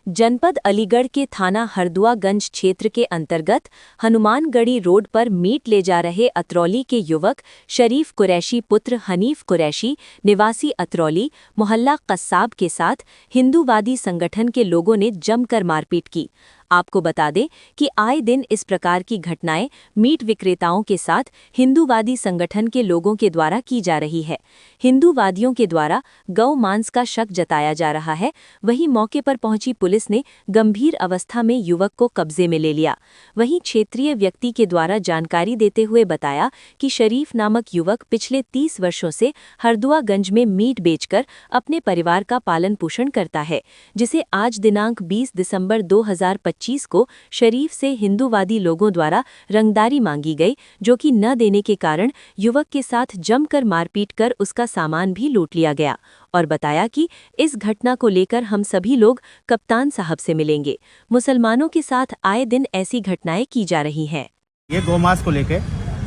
जनपद अलीगढ़ के थाना हरदुआगंज क्षेत्र के अंतर्गत हनुमानगढ़ी रोड पर मीट ले जा रहे अतरौली के युवक शरीफ कुरैशी पुत्र हनीफ कुरैशी निवासी अतरौली मोहल्ला कस्साब के साथ हिंदूवादी संगठन के लोगों ने जमकर मारपीट की। आपको बता दें कि आए दिन इस प्रकार की घटनाएं मीट विक्रेताओं के साथ हिंदूवादी संगठन के लोगों के द्वारा की जा रही है। हिंदूवादियों के द्वारा गौ मांस का शक जताया जा रहा है। वहीं मौके पर पहुंची पुलिस ने गंभीर अवस्था में युवक को कब्जे में ले लिया। वहीं क्षेत्रीय व्यक्ति के द्वारा जानकारी देते हुए बताया कि शरीफ नामक युवक पिछले 30 वर्षों से हरदुआगंज में मीट बेचकर अपने परिवार का पालन पोषण करता है, जिसे आज दिनांक 20 दिसंबर 2025 को शरीफ से हिंदूवादी लोगों द्वारा रंगदारी मांगी गई, जो कि न देने के कारण युवक के साथ जमकर मारपीट कर उसका सामान भी लूट लिया गया और बताया कि इस घटना को लेकर हम सभी लोग कप्तान साहब से मिलेंगे। मुसलमानों के साथ आए दिन ऐसी घटनाएं की जा रही हैं। ये गौमांस को लेकर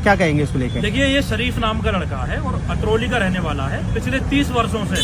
क्या कहेंगे इसको लेकर? देखिए, ये शरीफ नाम का लड़का है और अतरौली का रहने वाला है। पिछले 30 वर्षों से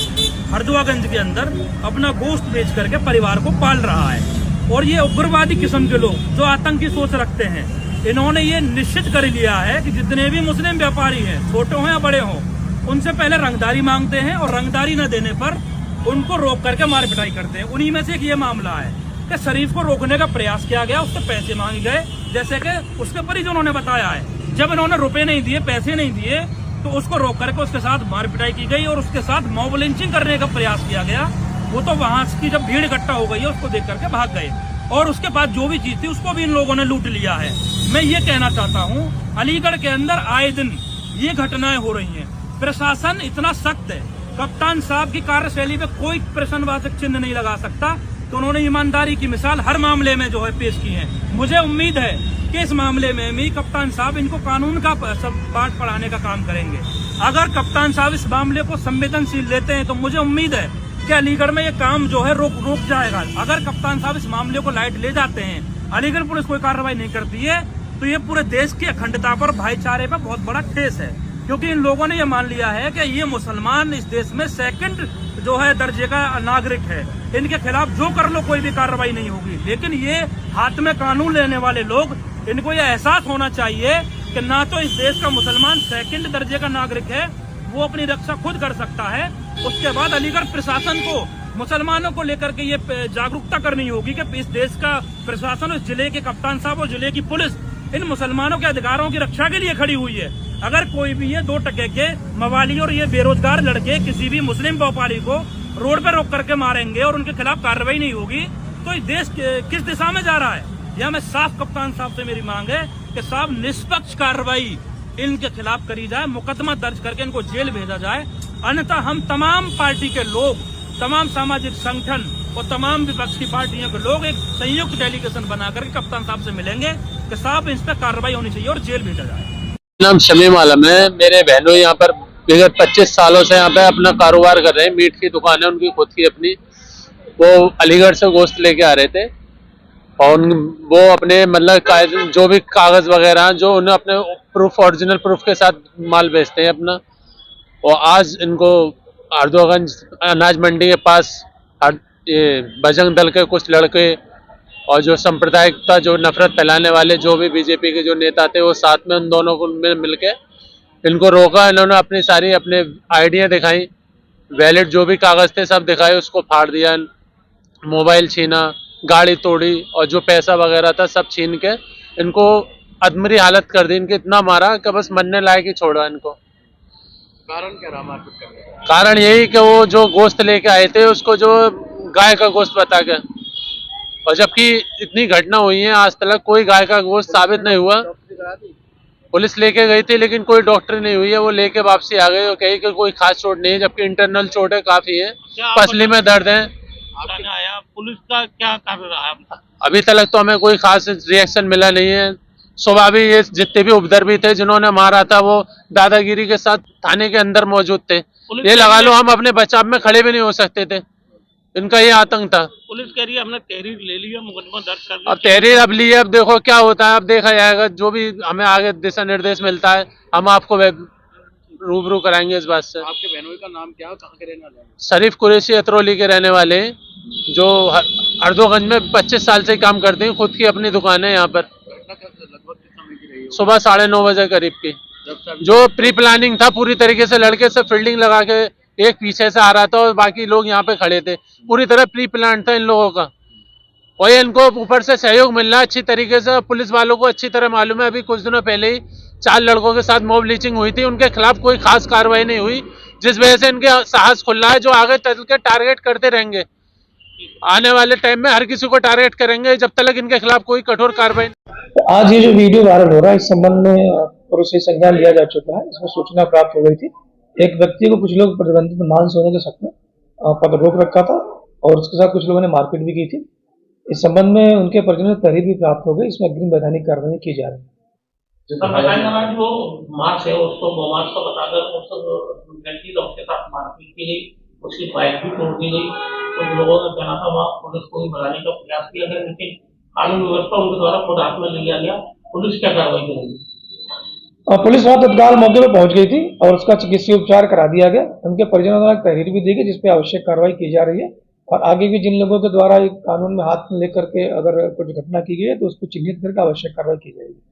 हरदुआगंज के अंदर अपना गोश्त बेच करके परिवार को पाल रहा है। और ये उग्रवादी किस्म के लोग जो आतंकी सोच रखते हैं, इन्होंने ये निश्चित कर लिया है कि जितने भी मुस्लिम व्यापारी हैं, छोटे हों या बड़े हों, उनसे पहले रंगदारी मांगते हैं और रंगदारी न देने पर उनको रोक करके मार पिटाई करते हैं। उन्हीं में से एक ये मामला है कि शरीफ को रोकने का प्रयास किया गया, उससे पैसे मांगे गए, जैसे कि उसके परिजनों ने बताया है। जब इन्होंने रुपए नहीं दिए, पैसे नहीं दिए, तो उसको रोक करके उसके साथ मार पिटाई की गई और उसके साथ मॉब लिंचिंग करने का प्रयास किया गया। वो तो वहां की जब भीड़ इकट्ठा हो गई है, उसको देख करके भाग गए और उसके बाद जो भी चीज थी उसको भी इन लोगों ने लूट लिया है। मैं ये कहना चाहता हूँ, अलीगढ़ के अंदर आए दिन ये घटनाएं हो रही हैं। प्रशासन इतना सख्त है, कप्तान साहब की कार्यशैली पे कोई प्रश्नवाचक चिन्ह नहीं लगा सकता। तो उन्होंने ईमानदारी की मिसाल हर मामले में जो है पेश की है। मुझे उम्मीद है कि इस मामले में भी कप्तान साहब इनको कानून का सब पाठ पढ़ाने का काम करेंगे। अगर कप्तान साहब इस मामले को संवेदनशील लेते हैं तो मुझे उम्मीद है कि अलीगढ़ में ये काम जो है रोक जाएगा। अगर कप्तान साहब इस मामले को लाइट ले जाते हैं, अलीगढ़ पुलिस कोई कार्रवाई नहीं करती है, तो ये पूरे देश की अखंडता पर, भाईचारे पर बहुत बड़ा ठेस है। क्योंकि इन लोगों ने ये मान लिया है कि ये मुसलमान इस देश में सेकंड जो है दर्जे का नागरिक है, इनके खिलाफ जो कर लो कोई भी कार्रवाई नहीं होगी। लेकिन ये हाथ में कानून लेने वाले लोग, इनको ये एहसास होना चाहिए कि ना तो इस देश का मुसलमान सेकंड दर्जे का नागरिक है, वो अपनी रक्षा खुद कर सकता है। उसके बाद अलीगढ़ प्रशासन को मुसलमानों को लेकर के ये जागरूकता करनी होगी कि इस देश का प्रशासन, इस जिले के कप्तान साहब और जिले की पुलिस इन मुसलमानों के अधिकारों की रक्षा के लिए खड़ी हुई है। अगर कोई भी ये 2 टके के मवाली और ये बेरोजगार लड़के किसी भी मुस्लिम व्यापारी को रोड पर रोक करके मारेंगे और उनके खिलाफ कार्रवाई नहीं होगी, तो इस देश किस दिशा में जा रहा है? यह मैं साफ कप्तान साहब से मेरी मांग है कि साहब निष्पक्ष कार्रवाई इनके खिलाफ करी जाए, मुकदमा दर्ज करके इनको जेल भेजा जाए। अन्यथा हम तमाम पार्टी के लोग, तमाम सामाजिक संगठन और तमाम विपक्ष की पार्टियों के लोग एक संयुक्त डेलीगेशन बनाकर कप्तान साहब से मिलेंगे कि साहब इस पर कार्रवाई होनी चाहिए और जेल भेजा जाए। नाम शमीम आलम है। मेरे बहनों यहाँ पर विगत 25 सालों से यहाँ पे अपना कारोबार कर रहे हैं। मीट की दुकान है उनकी खुद की अपनी। वो अलीगढ़ से गोश्त लेके आ रहे थे और वो अपने मतलब जो भी कागज वगैरह जो उन्हें अपने प्रूफ, ओरिजिनल प्रूफ के साथ माल बेचते हैं अपना। और आज इनको हरदुआगंज अनाज मंडी के पास ये बजरंग दल के कुछ लड़के और जो सांप्रदायिकता, जो नफरत फैलाने वाले जो भी बीजेपी के जो नेता थे, वो साथ में उन दोनों को मिलके इनको रोका। इन्होंने अपनी सारी अपने आइडिया दिखाई, वैलिड जो भी कागज थे सब दिखाए, उसको फाड़ दिया, मोबाइल छीना, गाड़ी तोड़ी और जो पैसा वगैरह था सब छीन के इनको अधमरी हालत कर दी। इनके इतना मारा कि बस मरने लायक ही छोड़ा इनको। कारण क्या रहा मारपीट करने का? कारण यही कि वो जो गोश्त लेके आए थे उसको जो गाय का गोश्त बता के, और जबकि इतनी घटना हुई है आज तक कोई गाय का गोश्त साबित नहीं हुआ। पुलिस लेके गई थी लेकिन कोई डॉक्टर नहीं हुई है, वो लेके वापसी आ गए और कही कि कोई खास चोट नहीं है, जबकि इंटरनल चोट है काफी है, पसली में दर्द है। पुलिस का क्या कार्य रहा? अभी तक तो हमें कोई खास रिएक्शन मिला नहीं है। सुबह भी ये जितने भी उपद्रवी थे जिन्होंने मारा था वो दादागिरी के साथ थाने के अंदर मौजूद थे। ये लगा लो हम अपने बचाव में खड़े भी नहीं हो सकते थे, इनका ये आतंक था। पुलिस कह रही है हमने तहरीर ले लिया, मुकदमा दर्ज कर अब तहरीर अब ली है, अब देखो क्या होता है, अब देखा जाएगा। जो भी हमें आगे दिशा निर्देश मिलता है हम आपको रूबरू कराएंगे इस बात से। आपके बहनोई का नाम क्या है, कहाँ के रहने वाले हैं? शरीफ कुरैशी अतरौली के रहने वाले हैं, जो हरदोगंज में 25 साल से काम करते हैं, खुद की अपनी दुकान है यहाँ पर। घटना लगभग किस समय की रही हो? सुबह 9:30 बजे करीब की, जब से अभी- जो प्री प्लानिंग था पूरी तरीके से, लड़के से फील्डिंग लगा के एक पीछे से आ रहा था और बाकी लोग यहाँ पे खड़े थे, पूरी तरह प्री प्लान था इन लोगों का। और ये इनको ऊपर से सहयोग मिल रहा है अच्छी तरीके से। पुलिस वालों को अच्छी तरह मालूम है, अभी कुछ दिनों पहले ही 4 लड़कों के साथ मॉब लिंचिंग हुई थी, उनके खिलाफ कोई खास कार्रवाई नहीं हुई, जिस वजह से इनके साहस खुल रहा है, जो आगे चल के टारगेट करते रहेंगे। आने वाले टाइम में हर किसी को टारगेट करेंगे जब तक इनके खिलाफ कोई कठोर कार्रवाई। आज ये जो वीडियो वायरल हो रहा है, इस संबंध में पुलिस से संज्ञान लिया जा चुका है। इसमें सूचना प्राप्त हो गई थी, एक व्यक्ति को कुछ लोग प्रतिबंधित मांस होने के शक में पर रोक रखा था और उसके साथ कुछ लोगों ने मारपीट भी की थी। इस संबंध में उनके परिजनों से तहरीर भी प्राप्त हो गई, इसमें अग्रिम वैधानिक कार्रवाई की जा रही है। जो मार्च है उसको गोमांस को बताकर उस व्यक्ति को उसके साथ मारपीट की गई, उसकी बाइक भी तोड़ दी गई। कुछ लोगों ने कहना था वहाँ पुलिस को भी भगाने का प्रयास किया गया, लेकिन कानून व्यवस्था उनके द्वारा खुद हाथ में लिया गया। पुलिस क्या कार्रवाई करेगी? पुलिस वहां तत्काल मौके पर पहुंच गई थी और उसका चिकित्सीय उपचार करा दिया गया। उनके परिजनों द्वारा तहरीर भी दी गई, जिसपे आवश्यक कार्रवाई की जा रही है और आगे भी जिन लोगों के द्वारा कानून में हाथ लेकर के अगर कुछ घटना की गई है तो उसको चिन्हित करके आवश्यक कार्रवाई की जाएगी।